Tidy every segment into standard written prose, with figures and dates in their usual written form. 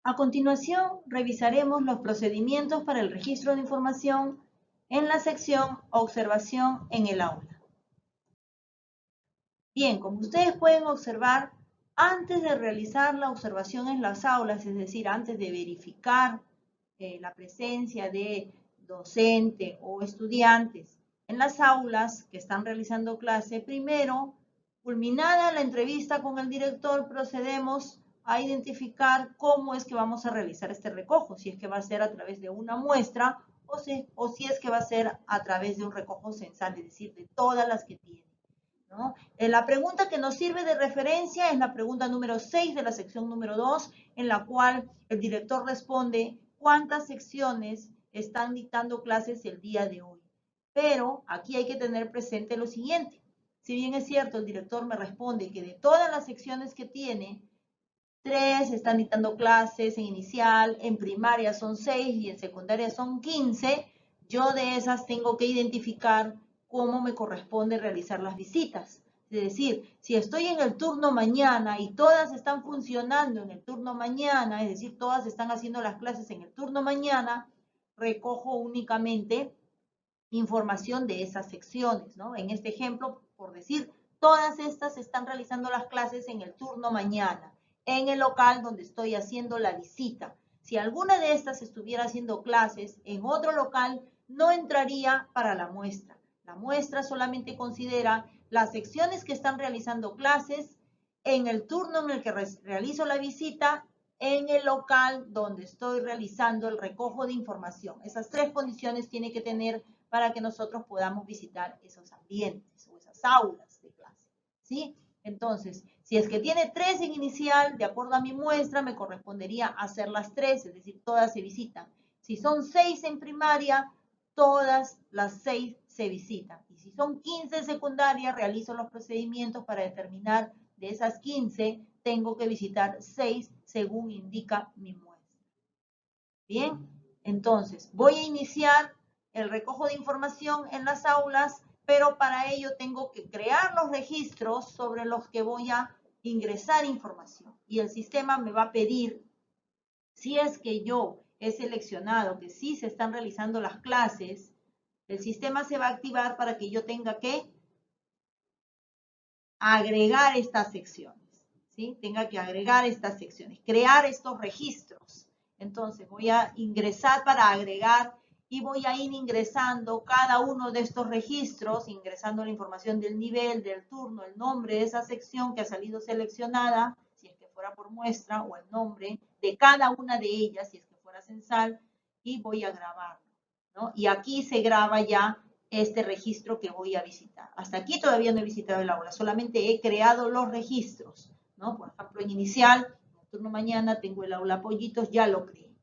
A continuación, revisaremos los procedimientos para el registro de información en la sección Observación en el aula. Bien, como ustedes pueden observar, antes de realizar la observación en las aulas, es decir, antes de verificar la presencia de docente o estudiantes en las aulas que están realizando clase, primero, culminada la entrevista con el director, procedemos a identificar cómo es que vamos a realizar este recojo, si es que va a ser a través de una muestra o si es que va a ser a través de un recojo censal, es decir, de todas las que tiene, ¿no? La pregunta que nos sirve de referencia es la pregunta número 6 de la sección número 2, en la cual el director responde cuántas secciones están dictando clases el día de hoy. Pero aquí hay que tener presente lo siguiente. Si bien es cierto, el director me responde que de todas las secciones que tiene, 3 están dictando clases en inicial, en primaria son 6 y en secundaria son 15, yo de esas tengo que identificar cómo me corresponde realizar las visitas. Es decir, si estoy en el turno mañana y todas están funcionando en el turno mañana, es decir, todas están haciendo las clases en el turno mañana, recojo únicamente información de esas secciones, ¿no? En este ejemplo, por decir, todas estas están realizando las clases en el turno mañana, en el local donde estoy haciendo la visita. Si alguna de estas estuviera haciendo clases en otro local, no entraría para la muestra. La muestra solamente considera las secciones que están realizando clases en el turno en el que realizo la visita, en el local donde estoy realizando el recojo de información. Esas 3 condiciones tiene que tener para que nosotros podamos visitar esos ambientes o esas aulas de clase, ¿sí? Entonces, si es que tiene 3 en inicial, de acuerdo a mi muestra, me correspondería hacer las 3, es decir, todas se visitan. Si son 6 en primaria, todas las 6 se visitan. Y si son 15 en secundaria, realizo los procedimientos para determinar de esas 15, tengo que visitar 6 según indica mi muestra. Bien, entonces voy a iniciar el recojo de información en las aulas, pero para ello tengo que crear los registros sobre los que voy a ingresar información. Y el sistema me va a pedir, si es que yo he seleccionado que sí se están realizando las clases, el sistema se va a activar para que yo tenga que agregar estas secciones, ¿sí? Tenga que agregar estas secciones, crear estos registros. Entonces voy a ingresar para agregar y voy a ir ingresando cada uno de estos registros, ingresando la información del nivel, del turno, el nombre de esa sección que ha salido seleccionada, si es que fuera por muestra, o el nombre de cada una de ellas, si es que fuera censal, y voy a grabarlo, ¿no? Y aquí se graba ya este registro que voy a visitar. Hasta aquí todavía no he visitado el aula, solamente he creado los registros, ¿no? Por ejemplo, en inicial, en el turno mañana, tengo el aula Pollitos, ya lo creé.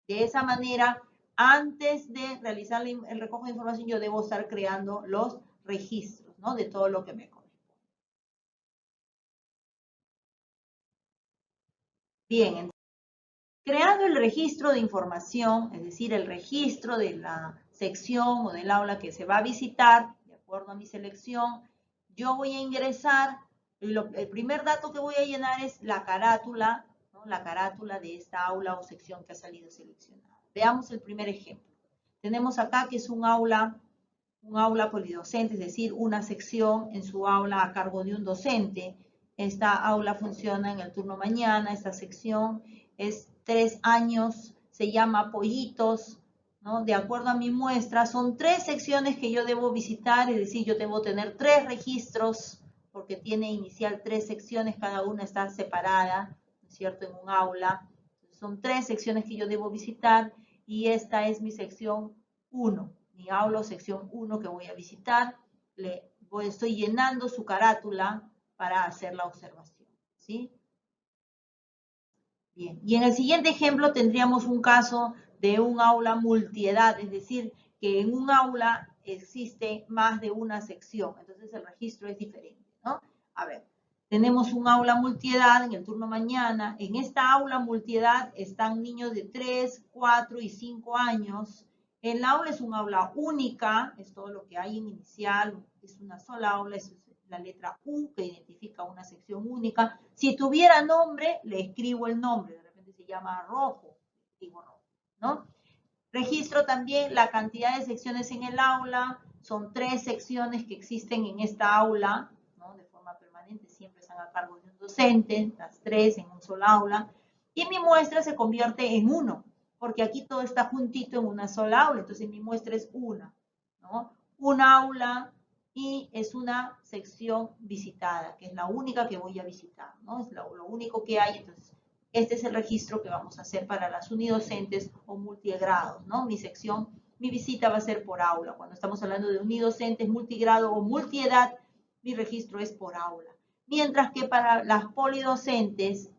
De esa manera, antes de realizar el recojo de información, yo debo estar creando los registros, ¿no? De todo lo que me corresponde. Bien, creado el registro de información, es decir, el registro de la sección o del aula que se va a visitar, de acuerdo a mi selección, yo voy a ingresar, el primer dato que voy a llenar es la carátula, ¿no? La carátula de esta aula o sección que ha salido seleccionada. Veamos el primer ejemplo. Tenemos acá que es un aula polidocente, es decir, una sección en su aula a cargo de un docente. Esta aula funciona en el turno mañana, esta sección es 3 años, se llama Pollitos, ¿no? De acuerdo a mi muestra, son 3 secciones que yo debo visitar, es decir, yo debo tener 3 registros, porque tiene inicial 3 secciones, cada una está separada, ¿no es cierto?, en un aula. Son 3 secciones que yo debo visitar y esta es mi sección 1, mi aula sección 1 que voy a visitar. Estoy llenando su carátula para hacer la observación, ¿sí? Bien, y en el siguiente ejemplo tendríamos un caso de un aula multiedad, es decir, que en un aula existe más de una sección, entonces el registro es diferente, ¿no? A ver, tenemos un aula multiedad en el turno mañana. En esta aula multiedad están niños de 3, 4 y 5 años. El aula es un aula única, es todo lo que hay en inicial, es una sola aula, es la letra U que identifica una sección única. Si tuviera nombre, le escribo el nombre. De repente se llama rojo, digo rojo, ¿no? Registro también la cantidad de secciones en el aula. Son 3 secciones que existen en esta aula, ¿no? De forma permanente, siempre están a cargo de un docente, las 3 en un solo aula. Y mi muestra se convierte en 1, porque aquí todo está juntito en una sola aula. Entonces mi muestra es una, ¿no? Una aula y es una sección visitada, que es la única que voy a visitar, ¿no? Es lo único que hay. Entonces, este es el registro que vamos a hacer para las unidocentes o multigrados, ¿no? Mi visita va a ser por aula. Cuando estamos hablando de unidocentes, multigrado o multiedad, mi registro es por aula. Mientras que para las polidocentes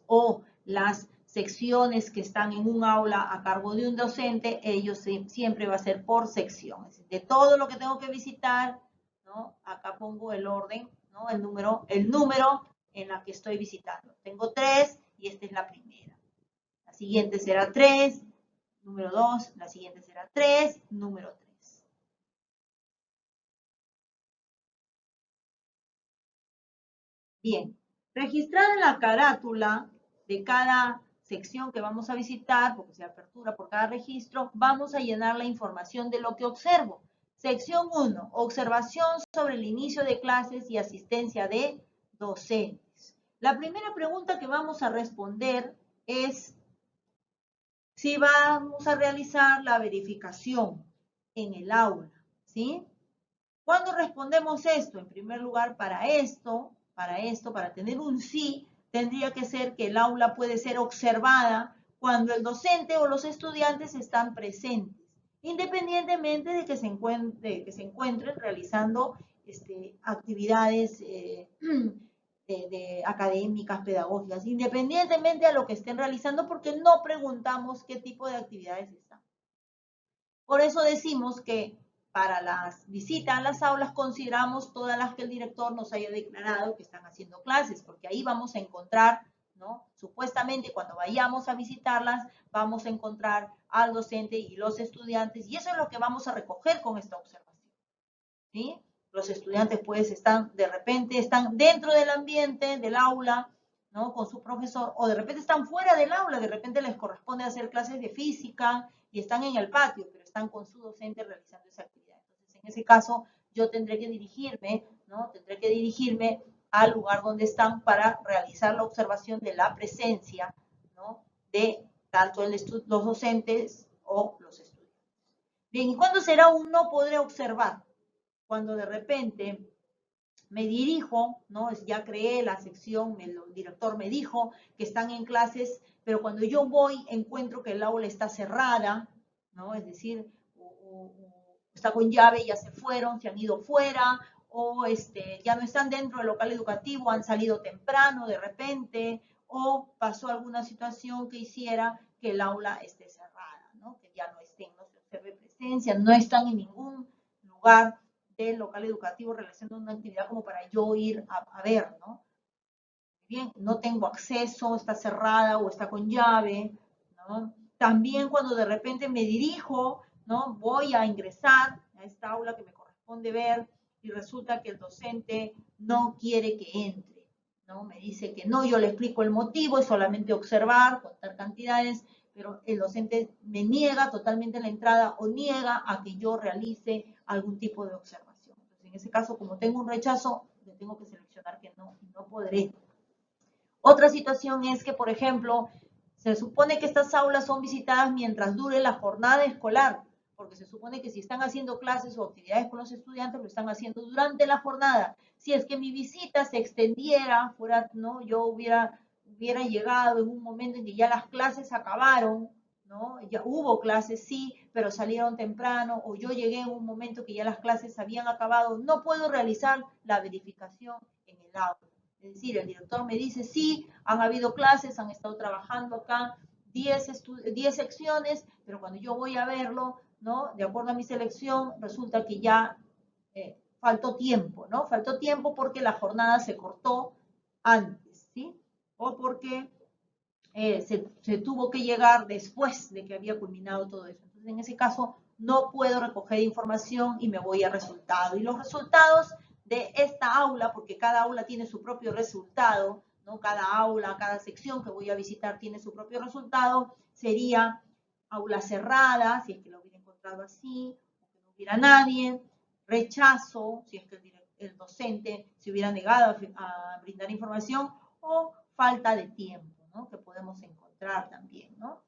o las secciones que están en un aula a cargo de un docente, ellos siempre va a ser por sección. Es decir, de todo lo que tengo que visitar, ¿no? Acá pongo el orden, ¿no? El número en la que estoy visitando. Tengo 3 y esta es la primera. La siguiente será 3, número 2, la siguiente será 3, número 3. Bien, registrada la carátula de cada sección que vamos a visitar, porque se apertura por cada registro, vamos a llenar la información de lo que observo. Sección 1, observación sobre el inicio de clases y asistencia de docentes. La primera pregunta que vamos a responder es si vamos a realizar la verificación en el aula, ¿sí? ¿Cuándo respondemos esto? En primer lugar, para tener un sí, tendría que ser que el aula puede ser observada cuando el docente o los estudiantes están presentes, independientemente de que se encuentren realizando actividades académicas, pedagógicas, independientemente de lo que estén realizando, porque no preguntamos qué tipo de actividades están. Por eso decimos que para las visitas a las aulas consideramos todas las que el director nos haya declarado que están haciendo clases, porque ahí vamos a encontrar, ¿no? Supuestamente cuando vayamos a visitarlas, vamos a encontrar al docente y los estudiantes, y eso es lo que vamos a recoger con esta observación, ¿sí? Los estudiantes pues de repente están dentro del ambiente, del aula, ¿no? Con su profesor, o de repente están fuera del aula, de repente les corresponde hacer clases de física y están en el patio, pero están con su docente realizando esa actividad. Entonces, en ese caso, yo tendré que dirigirme, ¿no? Tendré que dirigirme al lugar donde están para realizar la observación de la presencia, ¿no? De tanto los docentes o los estudiantes. Bien, ¿y cuándo será un no podré observar? Cuando de repente me dirijo, ¿no? Ya creé la sección, el director me dijo que están en clases, pero cuando yo voy encuentro que el aula está cerrada, ¿no? Es decir, está con llave, ya se fueron, se han ido fuera, o ya no están dentro del local educativo, han salido temprano de repente, o pasó alguna situación que hiciera que el aula esté cerrada, ¿no? Que ya no estén, no se observe presencia, no están en ningún lugar del local educativo realizando una actividad como para yo ir a ver, ¿no? Bien, no tengo acceso, está cerrada o está con llave, ¿no? También cuando de repente me dirijo, ¿no? Voy a ingresar a esta aula que me corresponde ver y resulta que el docente no quiere que entre, ¿no? Me dice que no, yo le explico el motivo, es solamente observar, contar cantidades, pero el docente me niega totalmente la entrada o niega a que yo realice algún tipo de observación. Entonces, en ese caso, como tengo un rechazo, le tengo que seleccionar que no podré. Otra situación es que, por ejemplo, se supone que estas aulas son visitadas mientras dure la jornada escolar, porque se supone que si están haciendo clases o actividades con los estudiantes, lo están haciendo durante la jornada. Si es que mi visita se extendiera, ¿no? Yo hubiera llegado en un momento en que ya las clases acabaron, ¿no? Ya hubo clases, sí, pero salieron temprano, o yo llegué en un momento que ya las clases habían acabado, no puedo realizar la verificación en el aula. Es decir, el director me dice, sí, han habido clases, han estado trabajando acá 10 secciones, pero cuando yo voy a verlo, ¿no? De acuerdo a mi selección, resulta que ya faltó tiempo, ¿no? Faltó tiempo porque la jornada se cortó antes, ¿sí? O porque se tuvo que llegar después de que había culminado todo eso. Entonces, en ese caso, no puedo recoger información y me voy a resultado. Y los resultados de esta aula, porque cada aula tiene su propio resultado, ¿no? Cada aula, cada sección que voy a visitar tiene su propio resultado. Sería aula cerrada, si es que lo hubiera encontrado así, o que no hubiera nadie. Rechazo, si es que el docente se hubiera negado a brindar información, o falta de tiempo, ¿no? Que podemos encontrar también, ¿no?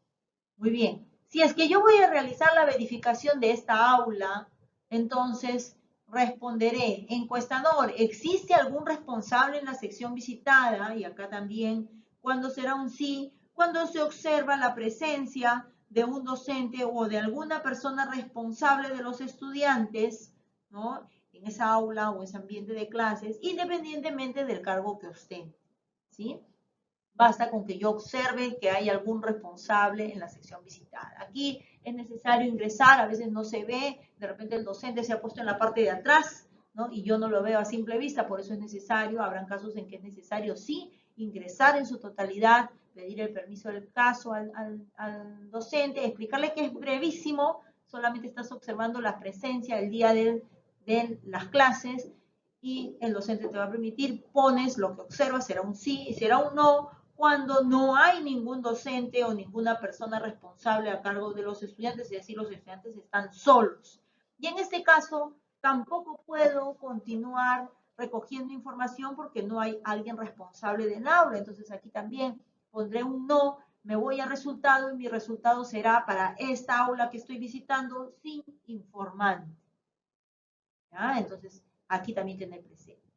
Muy bien. Si es que yo voy a realizar la verificación de esta aula, entonces responderé, encuestador, ¿existe algún responsable en la sección visitada? Y acá también, ¿cuándo será un sí? Cuando se observa la presencia de un docente o de alguna persona responsable de los estudiantes, ¿no? En esa aula o ese ambiente de clases, independientemente del cargo que ostente, ¿sí? Basta con que yo observe que hay algún responsable en la sección visitada. Aquí es necesario ingresar, a veces no se ve, de repente el docente se ha puesto en la parte de atrás, ¿no? Y yo no lo veo a simple vista, por eso es necesario, habrán casos en que es necesario sí ingresar en su totalidad, pedir el permiso del caso al docente, explicarle que es brevísimo, solamente estás observando la presencia el día de las clases y el docente te va a permitir, pones lo que observas, será un sí y será un no, cuando no hay ningún docente o ninguna persona responsable a cargo de los estudiantes, es decir, los estudiantes están solos. Y en este caso, tampoco puedo continuar recogiendo información porque no hay alguien responsable del aula. Entonces aquí también pondré un no, me voy a resultado y mi resultado será para esta aula que estoy visitando sin informante. ¿Ya? Entonces aquí también tener presente.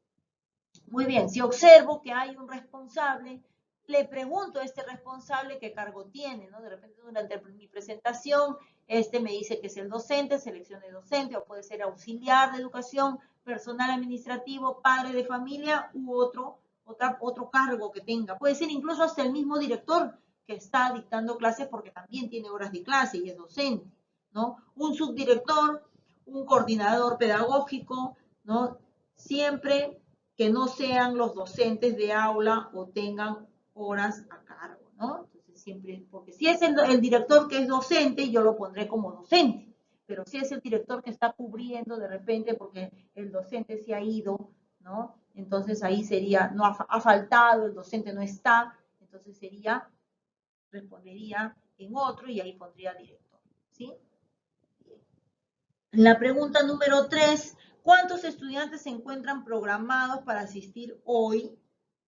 Muy bien, si observo que hay un responsable, le pregunto a este responsable qué cargo tiene, ¿no? De repente durante mi presentación, este me dice que es el docente, selección de docente, o puede ser auxiliar de educación, personal administrativo, padre de familia u otro cargo que tenga. Puede ser incluso hasta el mismo director que está dictando clases porque también tiene horas de clase y es docente, ¿no? Un subdirector, un coordinador pedagógico, ¿no? Siempre que no sean los docentes de aula o tengan horas a cargo, ¿no? Entonces siempre, porque si es el director que es docente, yo lo pondré como docente, pero si es el director que está cubriendo de repente porque el docente se ha ido, ¿no? Entonces ahí sería, no ha faltado, el docente no está, entonces sería, respondería en otro y ahí pondría director, ¿sí? La pregunta número 3, ¿cuántos estudiantes se encuentran programados para asistir hoy?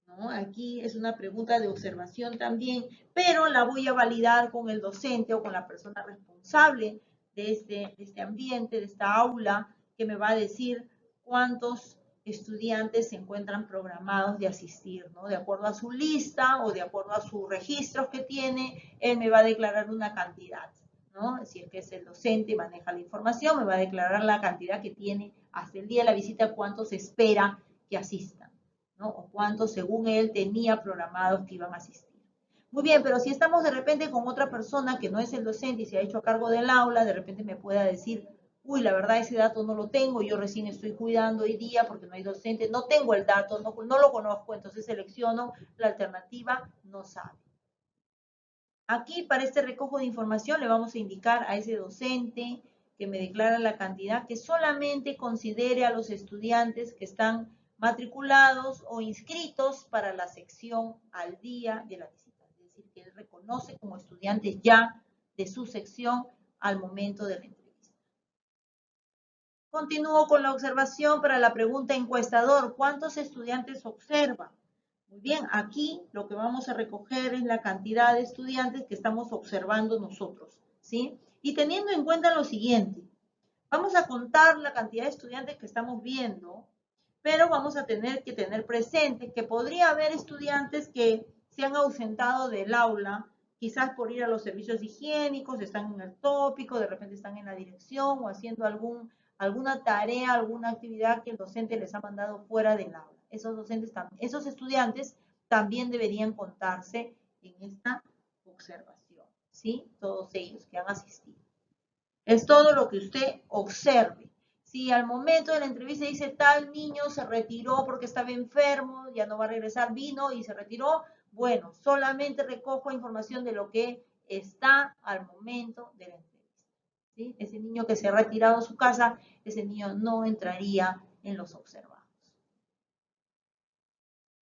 ¿No? Aquí es una pregunta de observación también, pero la voy a validar con el docente o con la persona responsable de este ambiente, de esta aula, que me va a decir cuántos estudiantes se encuentran programados de asistir, ¿no? De acuerdo a su lista o de acuerdo a sus registros que tiene, él me va a declarar una cantidad, ¿no? Si es que es el docente, maneja la información, me va a declarar la cantidad que tiene hasta el día de la visita, cuántos espera que asistan, ¿no? O cuántos según él tenía programados que iban a asistir. Muy bien, pero si estamos de repente con otra persona que no es el docente y se ha hecho a cargo del aula, de repente me pueda decir, uy, la verdad ese dato no lo tengo, yo recién estoy cuidando hoy día porque no hay docente, no tengo el dato, no lo conozco, entonces selecciono la alternativa no sabe. Aquí para este recojo de información le vamos a indicar a ese docente que me declara la cantidad que solamente considere a los estudiantes que están matriculados o inscritos para la sección al día de la visita. Es decir, que él reconoce como estudiantes ya de su sección al momento de la entrevista. Continúo con la observación para la pregunta encuestador. ¿Cuántos estudiantes observa? Muy bien, aquí lo que vamos a recoger es la cantidad de estudiantes que estamos observando nosotros, ¿sí? Y teniendo en cuenta lo siguiente, vamos a contar la cantidad de estudiantes que estamos viendo, pero vamos a tener que tener presente que podría haber estudiantes que se han ausentado del aula, quizás por ir a los servicios higiénicos, están en el tópico, de repente están en la dirección o haciendo alguna tarea, alguna actividad que el docente les ha mandado fuera del aula. Esos estudiantes también deberían contarse en esta observación, ¿sí? Todos ellos que han asistido. Es todo lo que usted observe. Si al momento de la entrevista dice tal niño se retiró porque estaba enfermo, ya no va a regresar, vino y se retiró, bueno, solamente recojo información de lo que está al momento de la entrevista, ¿sí? Ese niño que se ha retirado a su casa, ese niño no entraría en los observados.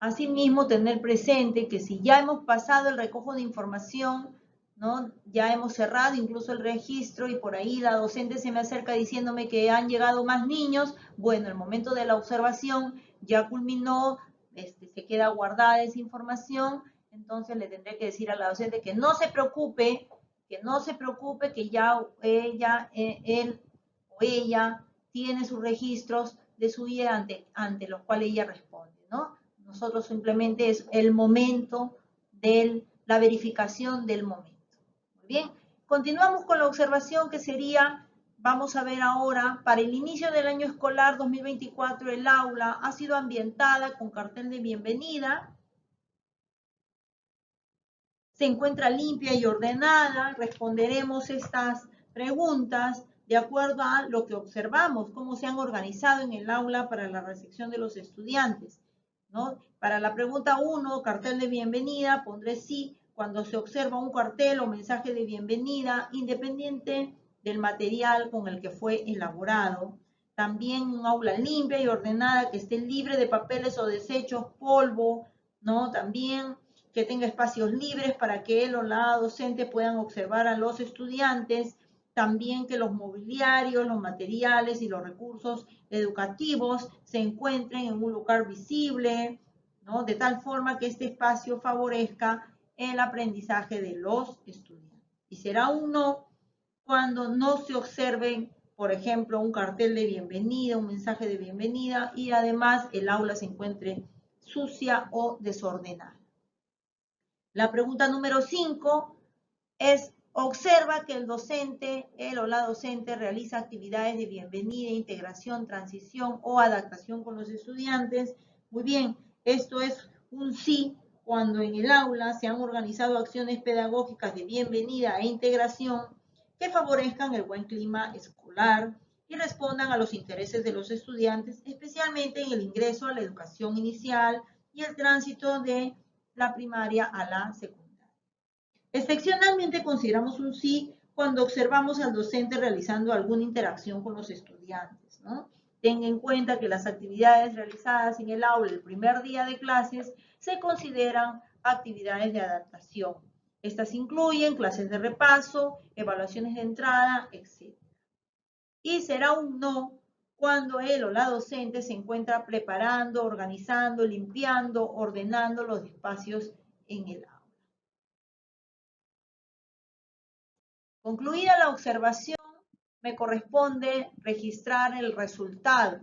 Asimismo, tener presente que si ya hemos pasado el recojo de información, ¿no? Ya hemos cerrado incluso el registro y por ahí la docente se me acerca diciéndome que han llegado más niños, bueno, el momento de la observación ya culminó, se queda guardada esa información, entonces le tendré que decir a la docente que no se preocupe, que ya él o ella tiene sus registros de su vida ante los cuales ella responde, ¿no? Nosotros simplemente es el momento de la verificación del momento. Muy bien, continuamos con la observación que sería, vamos a ver ahora, para el inicio del año escolar 2024, el aula ha sido ambientada con cartel de bienvenida, se encuentra limpia y ordenada, responderemos estas preguntas de acuerdo a lo que observamos, cómo se han organizado en el aula para la recepción de los estudiantes, ¿no? Para la pregunta 1, cartel de bienvenida, pondré sí cuando se observa un cartel o mensaje de bienvenida independiente del material con el que fue elaborado. También un aula limpia y ordenada que esté libre de papeles o desechos, polvo, ¿no? También que tenga espacios libres para que él o la docente puedan observar a los estudiantes, también que los mobiliarios, los materiales y los recursos educativos se encuentren en un lugar visible, ¿no? De tal forma que este espacio favorezca el aprendizaje de los estudiantes. Y será un no cuando no se observen, por ejemplo, un cartel de bienvenida, un mensaje de bienvenida y además el aula se encuentre sucia o desordenada. La pregunta número 5 es, observa que el docente, él o la docente realiza actividades de bienvenida, integración, transición o adaptación con los estudiantes. Muy bien, esto es un sí cuando en el aula se han organizado acciones pedagógicas de bienvenida e integración que favorezcan el buen clima escolar y respondan a los intereses de los estudiantes, especialmente en el ingreso a la educación inicial y el tránsito de la primaria a la secundaria. Excepcionalmente consideramos un sí cuando observamos al docente realizando alguna interacción con los estudiantes, ¿no? Tenga en cuenta que las actividades realizadas en el aula el primer día de clases se consideran actividades de adaptación. Estas incluyen clases de repaso, evaluaciones de entrada, etc. Y será un no cuando él o la docente se encuentra preparando, organizando, limpiando, ordenando los espacios en el aula. Concluida la observación, me corresponde registrar el resultado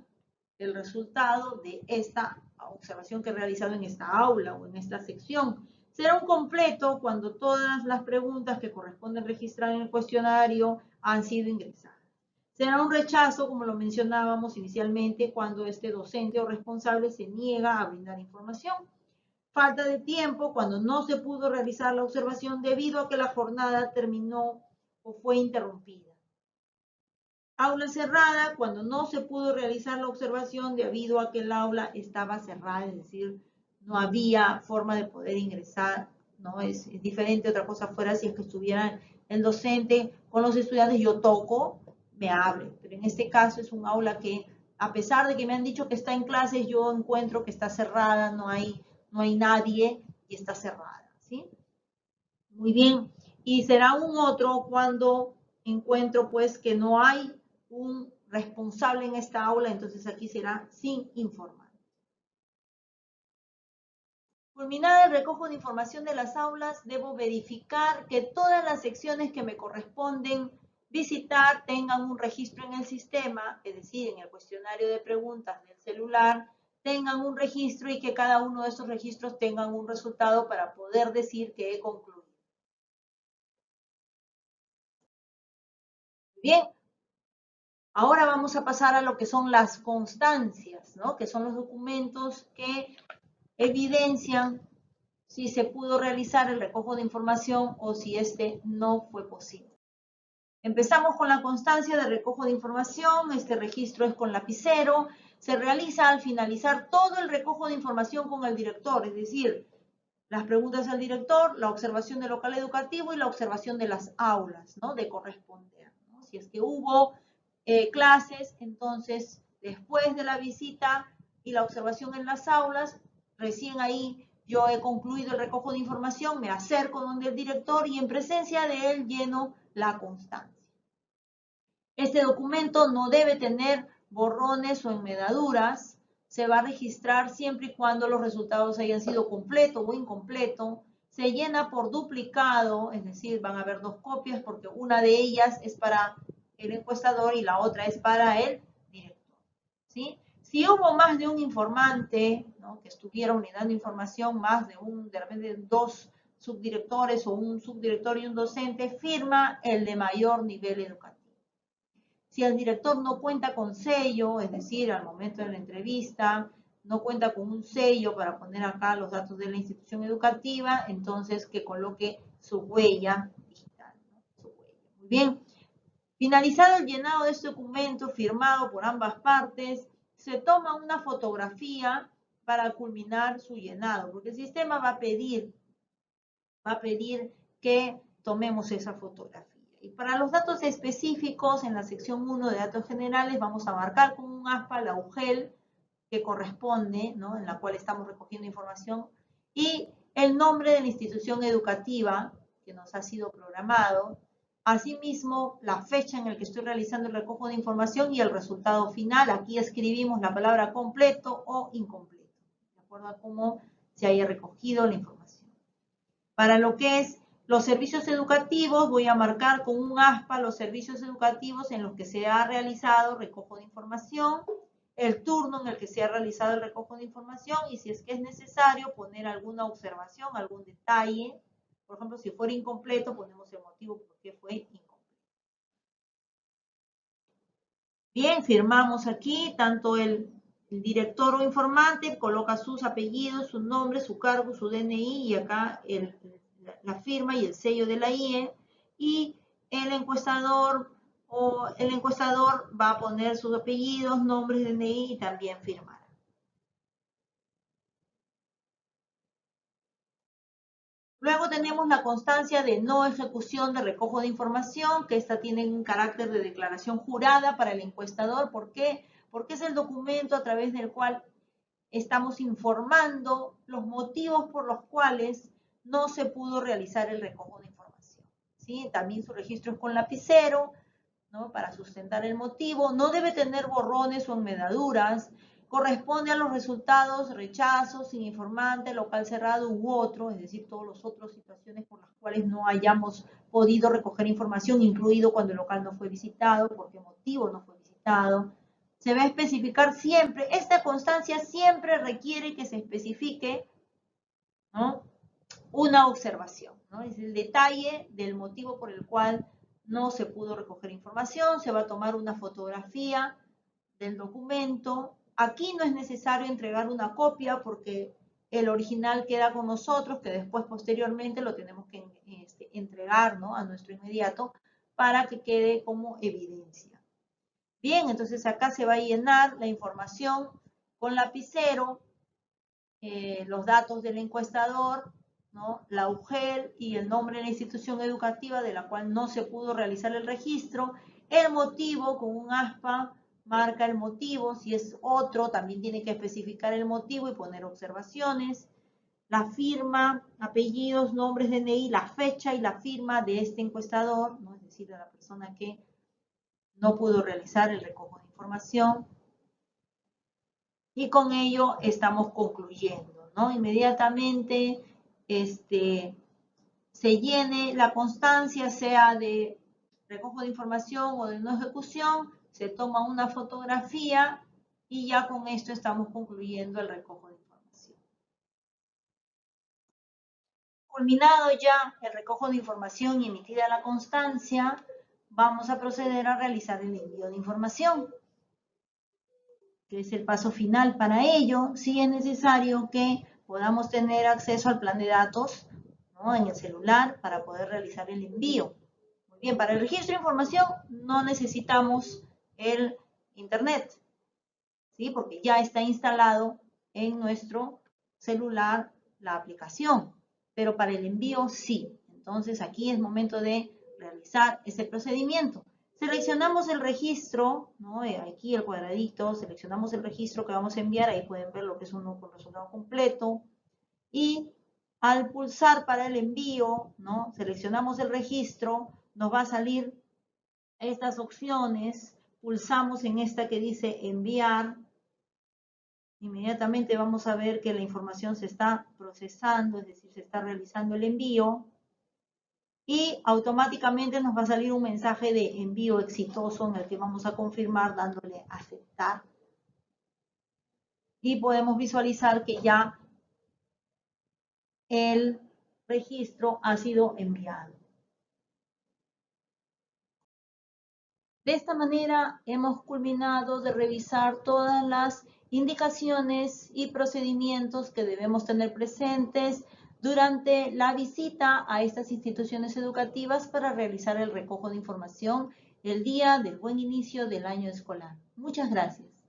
de esta observación que he realizado en esta aula o en esta sección. Será un completo cuando todas las preguntas que corresponden registrar en el cuestionario han sido ingresadas. Será un rechazo, como lo mencionábamos inicialmente, cuando este docente o responsable se niega a brindar información. Falta de tiempo cuando no se pudo realizar la observación debido a que la jornada terminó o fue interrumpida. Aula cerrada cuando no se pudo realizar la observación debido a que el aula estaba cerrada, es decir, no había forma de poder ingresar, ¿no? Es diferente, otra cosa fuera si es que estuviera el docente con los estudiantes, yo toco, me abre, pero en este caso es un aula que a pesar de que me han dicho que está en clases, yo encuentro que está cerrada, no hay nadie y está cerrada, ¿sí? Muy bien, y será un otro cuando encuentro pues que no hay un responsable en esta aula, entonces aquí será sin informar. Culminada el recojo de información de las aulas, debo verificar que todas las secciones que me corresponden visitar tengan un registro en el sistema, es decir, en el cuestionario de preguntas del celular, tengan un registro y que cada uno de esos registros tengan un resultado para poder decir que he concluido. Bien, ahora vamos a pasar a lo que son las constancias, ¿no? Que son los documentos que evidencian si se pudo realizar el recojo de información o si este no fue posible. Empezamos con la constancia de recojo de información. Este registro es con lapicero. Se realiza al finalizar todo el recojo de información con el director, es decir, las preguntas al director, la observación del local educativo y la observación de las aulas, ¿no? De corresponder, ¿no? Si es que hubo clases, entonces después de la visita y la observación en las aulas, recién ahí yo he concluido el recojo de información, me acerco donde el director y en presencia de él lleno la constancia. Este documento no debe tener borrones o enmedaduras. Se va a registrar siempre y cuando los resultados hayan sido completo o incompleto. Se llena por duplicado, es decir, van a haber dos copias porque una de ellas es para el encuestador y la otra es para el director, ¿sí? Si hubo más de un informante, ¿no?, que estuviera unidando información, más de repente dos subdirectores o un subdirector y un docente, firma el de mayor nivel educativo. Si el director no cuenta con sello, es decir, al momento de la entrevista, no cuenta con un sello para poner acá los datos de la institución educativa, entonces que coloque su huella digital, ¿no? Su huella. Muy bien. Finalizado el llenado de este documento, firmado por ambas partes, se toma una fotografía para culminar su llenado, porque el sistema va a pedir que tomemos esa fotografía. Y para los datos específicos, en la sección 1 de datos generales, vamos a marcar con un aspa la UGEL que corresponde, ¿no?, en la cual estamos recogiendo información, y el nombre de la institución educativa que nos ha sido programado. Asimismo, la fecha en la que estoy realizando el recojo de información y el resultado final. Aquí escribimos la palabra completo o incompleto, de acuerdo a cómo se haya recogido la información. Para lo que es los servicios educativos, voy a marcar con un aspa los servicios educativos en los que se ha realizado recojo de información, el turno en el que se ha realizado el recojo de información y si es que es necesario poner alguna observación, algún detalle. Por ejemplo, si fuera incompleto, ponemos el motivo por qué fue incompleto. Bien, firmamos aquí, tanto el director o informante coloca sus apellidos, su nombre, su cargo, su DNI y acá la firma y el sello de la IE, y el encuestador va a poner sus apellidos, nombres, DNI y también firmar. Luego tenemos la constancia de no ejecución de recojo de información, que esta tiene un carácter de declaración jurada para el encuestador. ¿Por qué? Porque es el documento a través del cual estamos informando los motivos por los cuales no se pudo realizar el recojo de información, ¿sí? También su registro es con lapicero, ¿no?, para sustentar el motivo. No debe tener borrones o enmedaduras. Corresponde a los resultados, rechazos, sin informante, local cerrado u otro, es decir, todas las otras situaciones por las cuales no hayamos podido recoger información, incluido cuando el local no fue visitado, por qué motivo no fue visitado. Se va a especificar siempre, esta constancia siempre requiere que se especifique, ¿no?, una observación, ¿no? Es el detalle del motivo por el cual no se pudo recoger información. Se va a tomar una fotografía del documento. Aquí no es necesario entregar una copia porque el original queda con nosotros, que después posteriormente lo tenemos que entregar, ¿no?, a nuestro inmediato para que quede como evidencia. Bien, entonces acá se va a llenar la información con lapicero, los datos del encuestador, ¿no?, la UGEL y el nombre de la institución educativa de la cual no se pudo realizar el registro, el motivo con un aspa, marca el motivo, si es otro también tiene que especificar el motivo y poner observaciones, la firma, apellidos, nombres, DNI, la fecha y la firma de este encuestador, ¿no?, es decir, de la persona que no pudo realizar el recojo de información. Y con ello estamos concluyendo, ¿no? Inmediatamente se llene la constancia, sea de recojo de información o de no ejecución, se toma una fotografía y ya con esto estamos concluyendo el recojo de información. Culminado ya el recojo de información y emitida la constancia, vamos a proceder a realizar el envío de información, que es el paso final. Para ello, sí es necesario que podamos tener acceso al plan de datos, ¿no?, en el celular para poder realizar el envío. Muy bien, para el registro de información no necesitamos el internet, ¿sí?, porque ya está instalado en nuestro celular la aplicación, pero para el envío sí. Entonces aquí es momento de realizar ese procedimiento. Seleccionamos el registro, ¿no? Aquí el cuadradito, seleccionamos el registro que vamos a enviar, ahí pueden ver lo que es uno con resultado completo. Y al pulsar para el envío, ¿no? Seleccionamos el registro, nos va a salir estas opciones, pulsamos en esta que dice enviar, inmediatamente vamos a ver que la información se está procesando, es decir, se está realizando el envío y automáticamente nos va a salir un mensaje de envío exitoso en el que vamos a confirmar dándole a aceptar y podemos visualizar que ya el registro ha sido enviado. De esta manera hemos culminado de revisar todas las indicaciones y procedimientos que debemos tener presentes durante la visita a estas instituciones educativas para realizar el recojo de información el día del buen inicio del año escolar. Muchas gracias.